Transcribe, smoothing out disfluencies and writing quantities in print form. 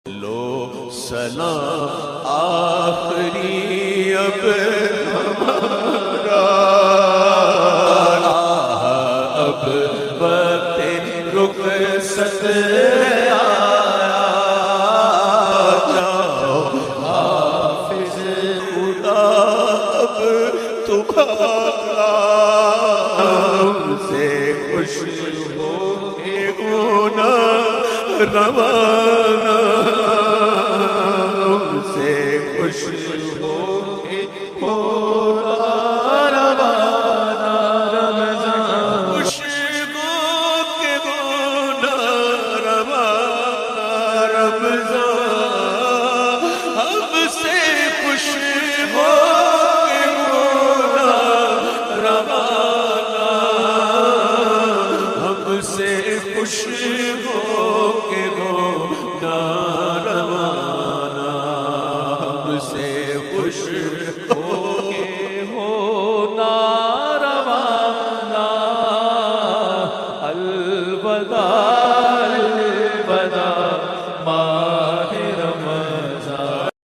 لو سلام آخری اب ہمارا، اب وقت رخصت آیا، جاؤ حافظ خدا اب تو بھاگا، ہم سے خوش ہو کے ہونا روانہ، ہم سے خوش ہو کے ہونا روانہ، رمضان خوش ہو کے ہونا روانہ، رمضان ہم سے خوش ہو کے ہونا روانہ، ہم سے خوش ہو کے ہونا روانہ، ہم سے خوش ہو